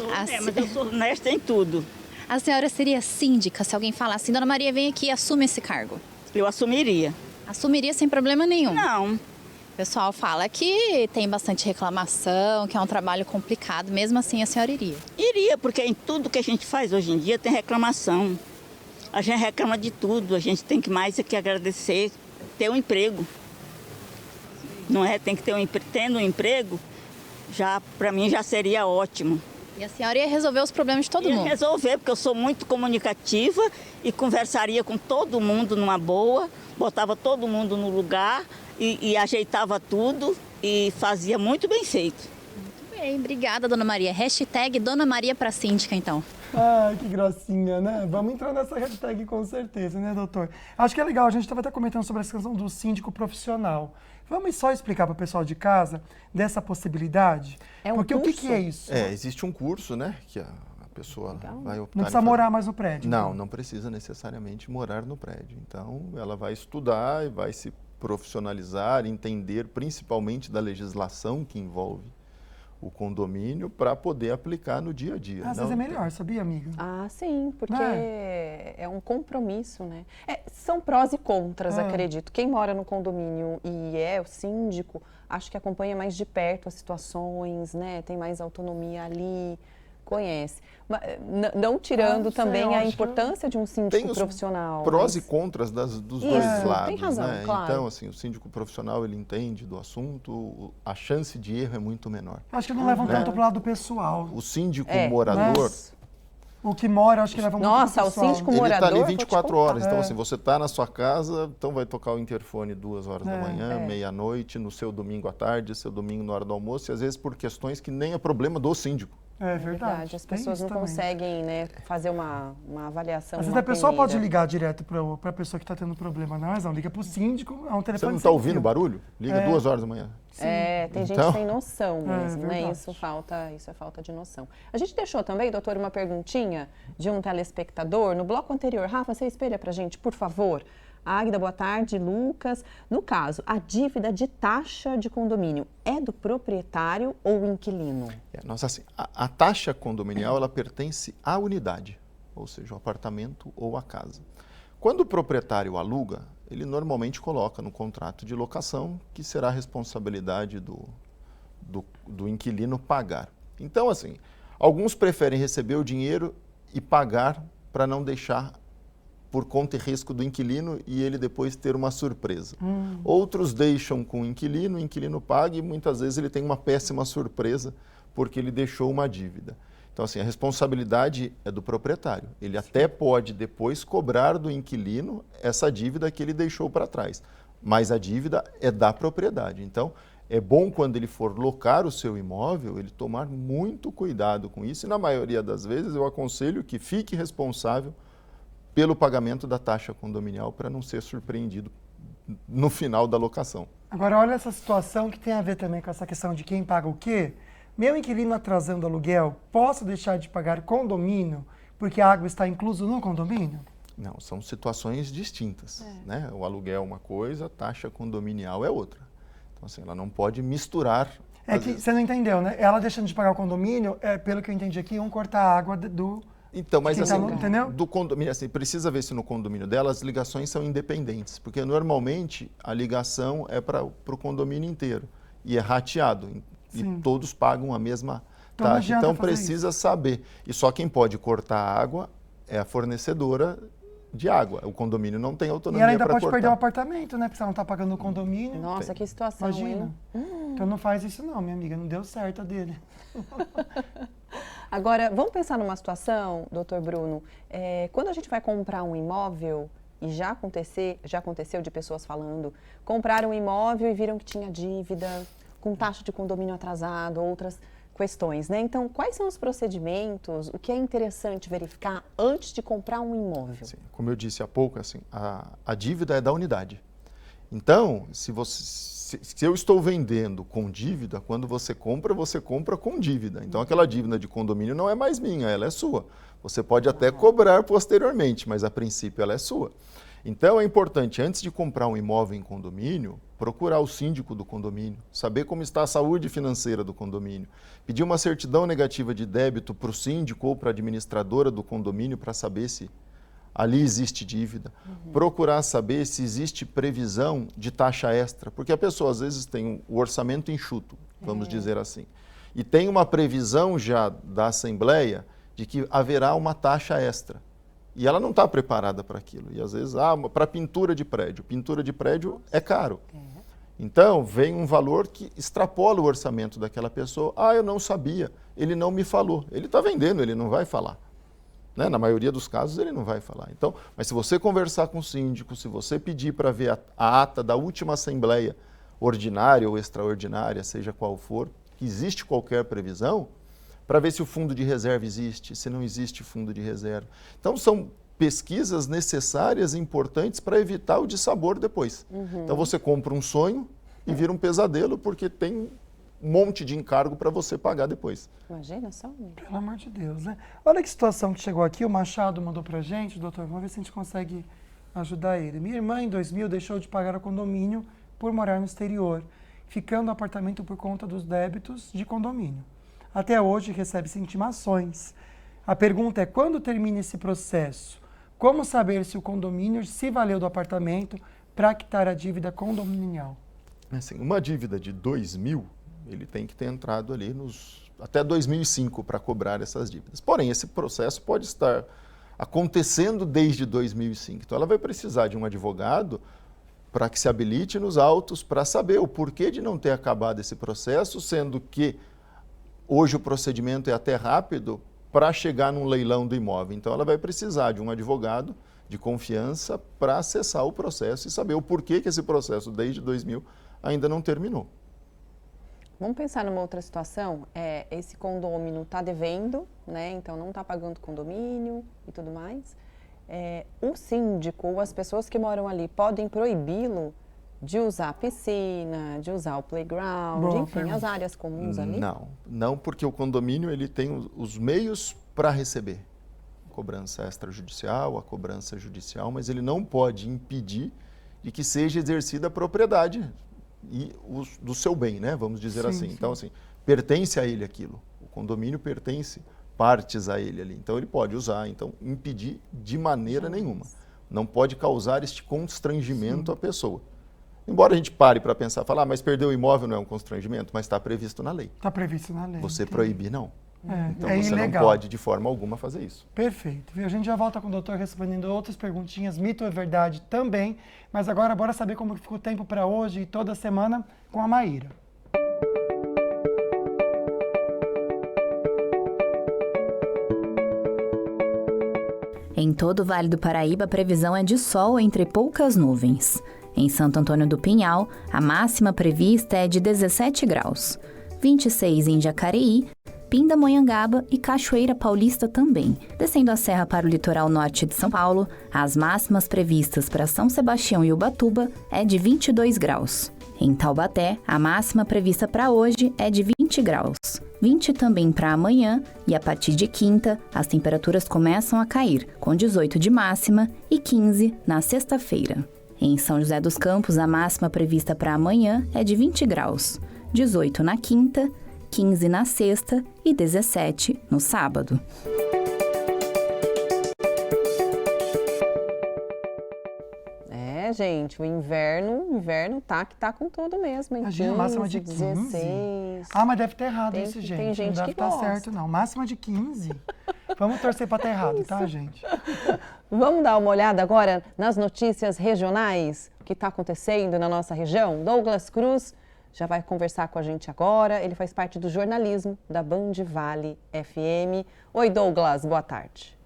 Mas eu sou honesta em tudo. A senhora seria síndica se alguém falasse assim, dona Maria, vem aqui e assume esse cargo? Eu assumiria. Assumiria sem problema nenhum? Não. O pessoal fala que tem bastante reclamação, que é um trabalho complicado. Mesmo assim, a senhora iria? Iria, porque em tudo que a gente faz hoje em dia tem reclamação. A gente reclama de tudo, a gente tem que mais é que agradecer, ter um emprego. Não é? Tem que ter tendo um emprego, já para mim já seria ótimo. E a senhora ia resolver os problemas de todo mundo? Ia resolver, porque eu sou muito comunicativa e conversaria com todo mundo numa boa, botava todo mundo no lugar e ajeitava tudo e fazia muito bem feito. Muito bem, obrigada, dona Maria. Hashtag Dona Maria pra síndica, então. Ai, que gracinha, né? Vamos entrar nessa hashtag com certeza, né, doutor? Acho que é legal, a gente estava até comentando sobre essa questão do síndico profissional. Vamos só explicar para o pessoal de casa dessa possibilidade? Porque curso? o que é isso? Existe um curso, né, que a pessoa vai optar. Não precisa morar mais no prédio? Não, então. não precisa necessariamente morar no prédio. Então, ela vai estudar e vai se profissionalizar, entender principalmente da legislação que envolve o condomínio para poder aplicar no dia a dia. Às vezes é melhor, sabia, amiga? Ah, sim, porque é um compromisso, né? São prós e contras, acredito. Quem mora no condomínio e é o síndico, acho que acompanha mais de perto as situações, né? Tem mais autonomia ali, conhece. Mas, não tirando também a importância de um síndico profissional. Prós e contras dos dois lados. Tem razão, né? claro. Então, assim, o síndico profissional, ele entende do assunto, a chance de erro é muito menor. Acho que não levam tanto para o lado pessoal. O síndico morador... O que mora, acho que leva muito Nossa, pro o pessoal. síndico Ele morador... está ali 24 horas, então É. assim, você está na sua casa, então vai tocar o interfone 2 horas da manhã, meia-noite, no seu domingo à tarde, seu domingo na hora do almoço, e às vezes por questões que nem é problema do síndico. É verdade. As pessoas não conseguem, né, fazer uma avaliação. Às vezes a pessoa pode ligar direto para a pessoa que está tendo problema. Não, liga para o síndico, é um telefone. Você não sem está ouvindo fio. barulho? Liga 2 horas da manhã. Sim. Tem gente sem noção mesmo, né? Isso é falta de noção. A gente deixou também, doutor, uma perguntinha de um telespectador no bloco anterior. Rafa, você espelha pra gente, por favor. Águida, boa tarde. Lucas. No caso, a dívida de taxa de condomínio é do proprietário ou inquilino? Nossa, assim, a taxa condominial, ela pertence à unidade, ou seja, o apartamento ou a casa. Quando o proprietário aluga, ele normalmente coloca no contrato de locação que será a responsabilidade do inquilino pagar. Então, assim, alguns preferem receber o dinheiro e pagar para não deixar por conta e risco do inquilino e ele depois ter uma surpresa. Outros deixam com o inquilino paga e muitas vezes ele tem uma péssima surpresa porque ele deixou uma dívida. Então, assim, a responsabilidade é do proprietário. Ele até pode depois cobrar do inquilino essa dívida que ele deixou para trás, mas a dívida é da propriedade. Então, é bom quando ele for locar o seu imóvel, ele tomar muito cuidado com isso e, na maioria das vezes, eu aconselho que fique responsável pelo pagamento da taxa condominial para não ser surpreendido no final da locação. Agora, olha essa situação que tem a ver também com essa questão de quem paga o quê. Meu inquilino atrasando aluguel, posso deixar de pagar condomínio porque a água está incluso no condomínio? Não, são situações distintas. Né? O aluguel é uma coisa, a taxa condominial é outra. Então, assim, ela não pode misturar. É que você não entendeu, né? Ela deixando de pagar o condomínio, pelo que eu entendi aqui, cortar a água do... Então, mas assim, entendeu? Do condomínio, assim, precisa ver se no condomínio dela as ligações são independentes, porque normalmente a ligação é para o condomínio inteiro e é rateado. E todos pagam a mesma taxa. Então precisa saber. E só quem pode cortar a água é a fornecedora de água. O condomínio não tem autonomia para cortar. E ela ainda pode perder o apartamento, né? Porque você não está pagando o condomínio. Nossa, que situação, imagina. Então não faz isso não, minha amiga. Não deu certo a dele. Agora, vamos pensar numa situação, doutor Bruno. Quando a gente vai comprar um imóvel, e já aconteceu de pessoas falando, compraram um imóvel e viram que tinha dívida, com taxa de condomínio atrasado, outras questões, né? Então, quais são os procedimentos, o que é interessante verificar antes de comprar um imóvel? Sim, como eu disse há pouco, assim, a dívida é da unidade. Então, se eu estou vendendo com dívida, quando você compra com dívida. Então, aquela dívida de condomínio não é mais minha, ela é sua. Você pode até cobrar posteriormente, mas a princípio ela é sua. Então, é importante, antes de comprar um imóvel em condomínio, procurar o síndico do condomínio, saber como está a saúde financeira do condomínio, pedir uma certidão negativa de débito para o síndico ou para a administradora do condomínio para saber se ali existe dívida, procurar saber se existe previsão de taxa extra, porque a pessoa às vezes tem o orçamento enxuto, vamos dizer assim, e tem uma previsão já da Assembleia de que haverá uma taxa extra. E ela não está preparada para aquilo. E às vezes, para pintura de prédio é caro. Então, vem um valor que extrapola o orçamento daquela pessoa. Eu não sabia, ele não me falou. Ele está vendendo, ele não vai falar. Né? Na maioria dos casos, ele não vai falar. Então, mas se você conversar com o síndico, se você pedir para ver a ata da última assembleia, ordinária ou extraordinária, seja qual for, que existe qualquer previsão, para ver se o fundo de reserva existe, se não existe fundo de reserva. Então, são pesquisas necessárias e importantes para evitar o dissabor depois. Então, você compra um sonho e vira um pesadelo, porque tem um monte de encargo para você pagar depois. Imagina só. Pelo amor de Deus, né? Olha que situação que chegou aqui, o Machado mandou para a gente, doutor, vamos ver se a gente consegue ajudar ele. Minha irmã, em 2000, deixou de pagar o condomínio por morar no exterior, ficando no apartamento por conta dos débitos de condomínio. Até hoje recebe-se intimações. A pergunta é, quando termina esse processo? Como saber se o condomínio se valeu do apartamento para quitar a dívida condominial? Assim, uma dívida de 2.000, ele tem que ter entrado ali até 2005 para cobrar essas dívidas. Porém, esse processo pode estar acontecendo desde 2005. Então, ela vai precisar de um advogado para que se habilite nos autos para saber o porquê de não ter acabado esse processo, sendo que hoje o procedimento é até rápido para chegar num leilão do imóvel. Então, ela vai precisar de um advogado de confiança para acessar o processo e saber o porquê que esse processo, desde 2000, ainda não terminou. Vamos pensar numa outra situação. Esse condômino está devendo, né? Então não está pagando condomínio e tudo mais. O síndico ou as pessoas que moram ali podem proibi-lo de usar a piscina, de usar o playground, enfim, as áreas comuns ali? Não, porque o condomínio ele tem os meios para receber a cobrança extrajudicial, a cobrança judicial, mas ele não pode impedir de que seja exercida a propriedade do seu bem, né? Vamos dizer assim. Sim. Então, assim, pertence a ele aquilo. O condomínio pertence partes a ele ali. Então, ele pode usar. Então, impedir de maneira nenhuma. Não pode causar este constrangimento à pessoa. Embora a gente pare para pensar, falar, mas perder o imóvel não é um constrangimento, mas está previsto na lei. Está previsto na lei. Você proibir, não. Então é você ilegal. não pode, de forma alguma, fazer isso. Perfeito. A gente já volta com o doutor respondendo outras perguntinhas, mito ou verdade também. Mas agora, bora saber como ficou o tempo para hoje e toda semana com a Maíra. Em todo o Vale do Paraíba, a previsão é de sol entre poucas nuvens. Em Santo Antônio do Pinhal, a máxima prevista é de 17 graus. 26 em Jacareí, Pindamonhangaba e Cachoeira Paulista também. Descendo a serra para o litoral norte de São Paulo, as máximas previstas para São Sebastião e Ubatuba é de 22 graus. Em Taubaté, a máxima prevista para hoje é de 20 graus. 20 também para amanhã e a partir de quinta, as temperaturas começam a cair, com 18 de máxima e 15 na sexta-feira. Em São José dos Campos, a máxima prevista para amanhã é de 20 graus. 18 na quinta, 15 na sexta e 17 no sábado. Gente, o inverno tá com tudo mesmo, hein? Imagina, máxima de 15. 16. Ah, mas deve ter errado isso, gente. Tem gente não deve que estar gosta. certo, não. Máxima de 15. Vamos torcer para estar errado, tá, gente? Vamos dar uma olhada agora nas notícias regionais, o que está acontecendo na nossa região? Douglas Cruz já vai conversar com a gente agora. Ele faz parte do jornalismo da Band Vale FM. Oi, Douglas, boa tarde.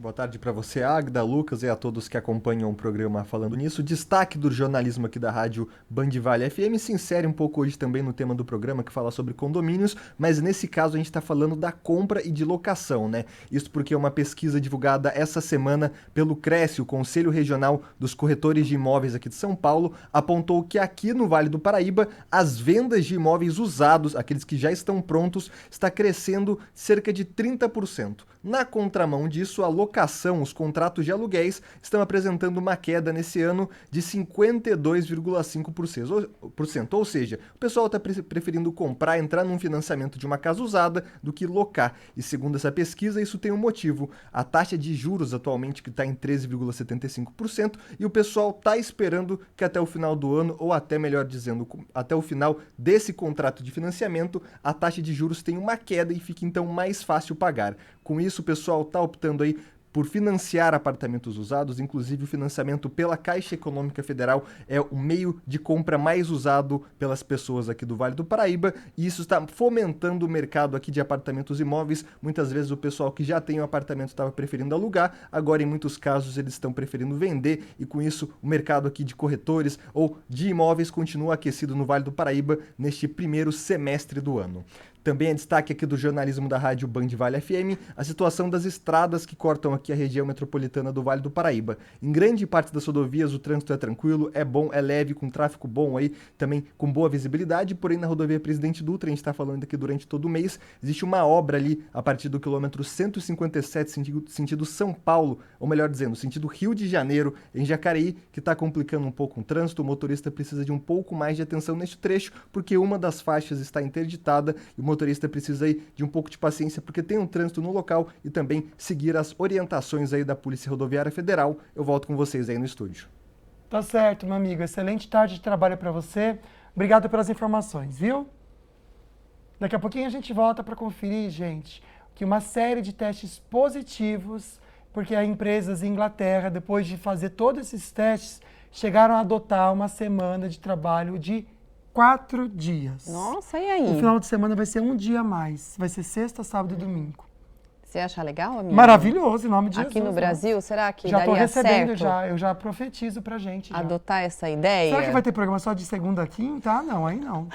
Boa tarde para você, Agda, Lucas e a todos que acompanham o programa Falando Nisso. Destaque do jornalismo aqui da rádio Band Vale FM se insere um pouco hoje também no tema do programa que fala sobre condomínios, mas nesse caso a gente está falando da compra e de locação, né? Isso porque uma pesquisa divulgada essa semana pelo CRESE, o Conselho Regional dos Corretores de Imóveis aqui de São Paulo, apontou que aqui no Vale do Paraíba as vendas de imóveis usados, aqueles que já estão prontos, está crescendo cerca de 30%. Na contramão disso, a locação, os contratos de aluguéis, estão apresentando uma queda nesse ano de 52,5%. Ou seja, o pessoal está preferindo comprar, entrar num financiamento de uma casa usada do que locar. E segundo essa pesquisa, isso tem um motivo. A taxa de juros atualmente que está em 13,75% e o pessoal está esperando que até o final do ano, ou até melhor dizendo, até o final desse contrato de financiamento, a taxa de juros tenha uma queda e fique então mais fácil pagar. Com isso, o pessoal está optando aí por financiar apartamentos usados, inclusive o financiamento pela Caixa Econômica Federal é o meio de compra mais usado pelas pessoas aqui do Vale do Paraíba, e isso está fomentando o mercado aqui de apartamentos imóveis. Muitas vezes o pessoal que já tem um apartamento estava preferindo alugar, agora em muitos casos eles estão preferindo vender, e com isso o mercado aqui de corretores ou de imóveis continua aquecido no Vale do Paraíba neste primeiro semestre do ano. Também é destaque aqui do jornalismo da rádio Band Vale FM a situação das estradas que cortam aqui a região metropolitana do Vale do Paraíba. Em grande parte das rodovias o trânsito é tranquilo, é bom, é leve, com tráfego bom aí, também com boa visibilidade, porém na rodovia Presidente Dutra, a gente está falando aqui durante todo o mês, existe uma obra ali a partir do quilômetro 157, sentido São Paulo, ou melhor dizendo, sentido Rio de Janeiro, em Jacareí, que está complicando um pouco o trânsito. O motorista precisa de um pouco mais de atenção neste trecho, porque uma das faixas está interditada e o motorista precisa aí de um pouco de paciência porque tem um trânsito no local e também seguir as orientações aí da Polícia Rodoviária Federal. Eu volto com vocês aí no estúdio. Tá certo, meu amigo. Excelente tarde de trabalho para você. Obrigado pelas informações, viu? Daqui a pouquinho a gente volta para conferir, gente, que uma série de testes positivos, porque as empresas em Inglaterra, depois de fazer todos esses testes, chegaram a adotar uma semana de trabalho de 4 dias. Nossa, e aí? O final de semana vai ser um dia a mais. Vai ser sexta, sábado e domingo. Você acha legal, amiga? Maravilhoso, em nome de Jesus. Aqui no Brasil, será que já daria recebendo, certo? eu já profetizo pra gente. Já. Adotar essa ideia? Será que vai ter programa só de segunda a quinta? Ah, não, aí não.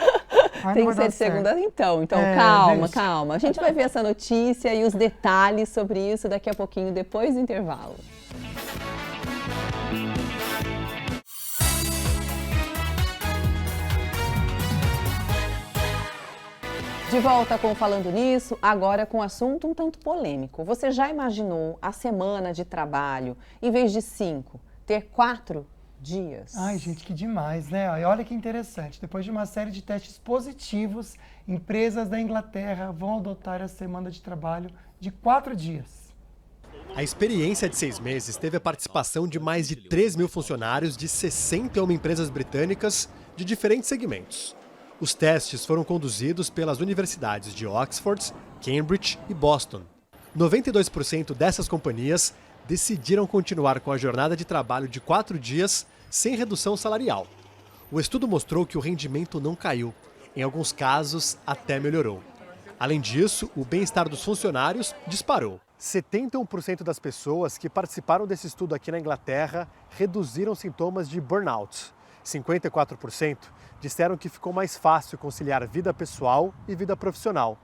Aí tem não que vai ser dar de segunda, certo. então. Calma. A gente vai ver essa notícia e os detalhes sobre isso daqui a pouquinho, depois do intervalo. De volta com Falando Nisso, agora com um assunto um tanto polêmico. Você já imaginou a semana de trabalho, em vez de 5, ter 4 dias? Ai, gente, que demais, né? E olha que interessante. Depois de uma série de testes positivos, empresas da Inglaterra vão adotar a semana de trabalho de 4 dias. A experiência de 6 meses teve a participação de mais de 3 mil funcionários de 61 empresas britânicas de diferentes segmentos. Os testes foram conduzidos pelas universidades de Oxford, Cambridge e Boston. 92% dessas companhias decidiram continuar com a jornada de trabalho de 4 dias sem redução salarial. O estudo mostrou que o rendimento não caiu. Em alguns casos, até melhorou. Além disso, o bem-estar dos funcionários disparou. 71% das pessoas que participaram desse estudo aqui na Inglaterra reduziram sintomas de burnout. 54% disseram que ficou mais fácil conciliar vida pessoal e vida profissional.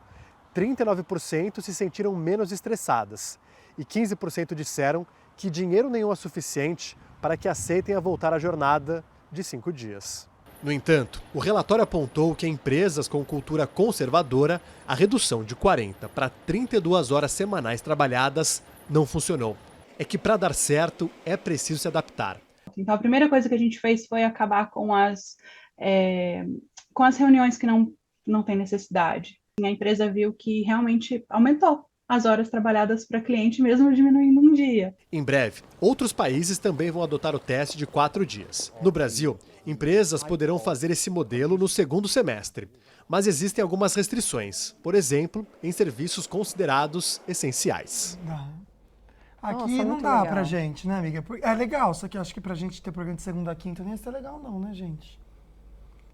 39% se sentiram menos estressadas. E 15% disseram que dinheiro nenhum é suficiente para que aceitem a voltar à jornada de 5 dias. No entanto, o relatório apontou que em empresas com cultura conservadora, a redução de 40 para 32 horas semanais trabalhadas não funcionou. É que para dar certo é preciso se adaptar. Então a primeira coisa que a gente fez foi acabar com as reuniões que não tem necessidade. A empresa viu que realmente aumentou as horas trabalhadas para cliente, mesmo diminuindo um dia. Em breve, outros países também vão adotar o teste de 4 dias. No Brasil, empresas poderão fazer esse modelo no segundo semestre. Mas existem algumas restrições, por exemplo, em serviços considerados essenciais. Aqui Nossa, não muito dá legal. pra gente, né, amiga? É legal, só que acho que pra gente ter programa de segunda a quinta nem ia ser legal não, né, gente?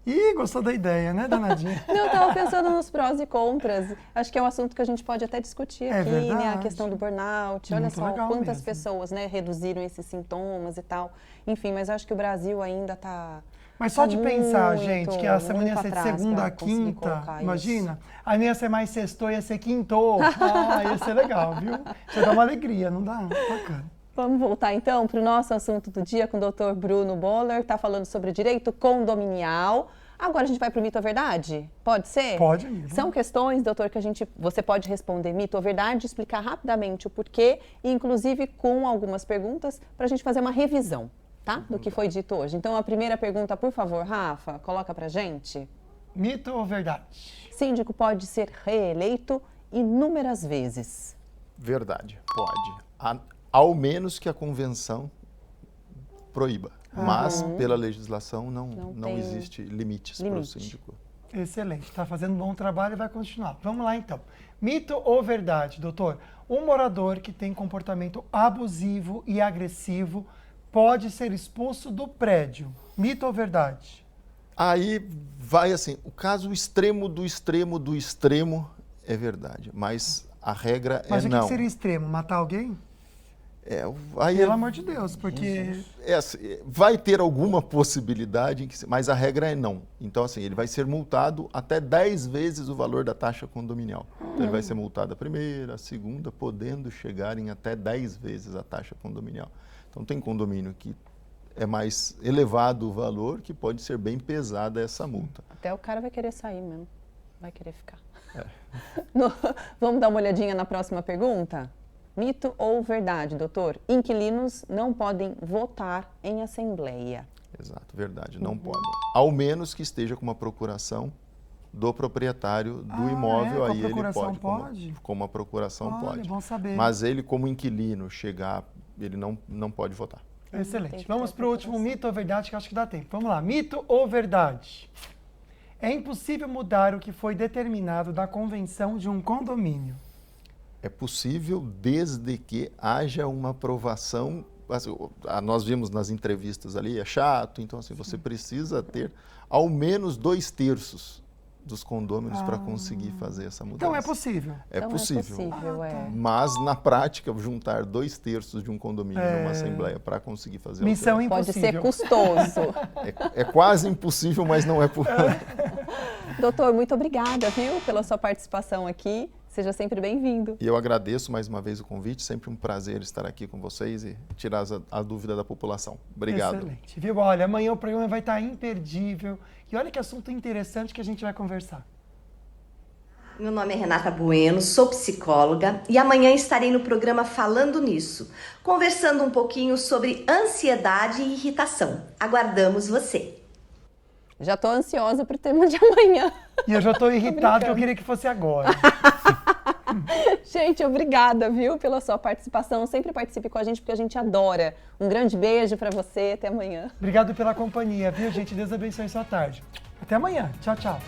Ih, gostou da ideia, né, danadinha? Não, eu tava pensando nos prós e contras. Acho que é um assunto que a gente pode até discutir É aqui, verdade. né? A questão do burnout. Olha Muito só legal quantas mesmo. pessoas, né, reduziram esses sintomas e tal. Enfim, mas eu acho que o Brasil ainda tá. Mas só tá de pensar, muito, gente, que a semana ia muito ser de atrás segunda pra a conseguir quinta, colocar imagina? Aí não ia ser mais sextou, ia ser quintou. Ah, ia ser legal, viu? Ia dar uma alegria, não dá? Bacana. Vamos voltar então para o nosso assunto do dia com o Dr. Bruno Boller, está falando sobre direito condominial. Agora a gente vai para o mito ou verdade? Pode ser? Pode, amiga. São questões, doutor, que você pode responder mito ou verdade, explicar rapidamente o porquê, e inclusive com algumas perguntas para a gente fazer uma revisão, tá? Do que foi dito hoje. Então a primeira pergunta, por favor, Rafa, coloca para gente. Mito ou verdade? Síndico pode ser reeleito inúmeras vezes. Verdade, pode. Ao menos que a convenção proíba. Mas, pela legislação, não existe limites para o síndico. Excelente, está fazendo um bom trabalho e vai continuar. Vamos lá, então. Mito ou verdade, doutor? Um morador que tem comportamento abusivo e agressivo pode ser expulso do prédio. Mito ou verdade? Aí vai assim, o caso extremo do extremo do extremo é verdade, mas a regra Mas é o não. que seria extremo? Matar alguém? Aí Pelo amor de Deus, porque... vai ter alguma possibilidade, mas a regra é não. Então, assim, ele vai ser multado até 10 vezes o valor da taxa condominial. Então, ele vai ser multado a primeira, a segunda, podendo chegar em até 10 vezes a taxa condominial. Então, tem condomínio que é mais elevado o valor, que pode ser bem pesada essa multa. Até o cara vai querer sair mesmo, vai querer ficar. Vamos dar uma olhadinha na próxima pergunta? Mito ou verdade, doutor? Inquilinos não podem votar em assembleia. Exato, verdade, não podem. Ao menos que esteja com uma procuração do proprietário do imóvel, aí ele pode. Com uma procuração pode. Bom saber. Mas ele, como inquilino, chegar, ele não pode votar. Excelente. Vamos para o último mito ou verdade, que acho que dá tempo. Vamos lá. Mito ou verdade? É impossível mudar o que foi determinado da convenção de um condomínio. É possível desde que haja uma aprovação. Assim, nós vimos nas entrevistas ali, é chato, então assim, você precisa ter ao menos 2/3 dos condôminos para conseguir fazer essa mudança. Então é possível. É possível. Mas na prática, juntar 2/3 de um condomínio numa assembleia para conseguir fazer missão impossível. Pode ser custoso. É quase impossível, mas não é possível. Doutor, muito obrigada, viu, pela sua participação aqui. Seja sempre bem-vindo. E eu agradeço mais uma vez o convite, sempre um prazer estar aqui com vocês e tirar a dúvida da população. Obrigado. Excelente, viu? Olha, amanhã o programa vai estar imperdível. E olha que assunto interessante que a gente vai conversar. Meu nome é Renata Bueno, sou psicóloga e amanhã estarei no programa Falando Nisso, conversando um pouquinho sobre ansiedade e irritação. Aguardamos você. Já estou ansiosa para o tema de amanhã. E eu já estou irritado, que eu queria que fosse agora. Gente, obrigada, viu, pela sua participação. Sempre participe com a gente, porque a gente adora. Um grande beijo para você, até amanhã. Obrigado pela companhia, viu, gente? Deus abençoe sua tarde. Até amanhã. Tchau, tchau.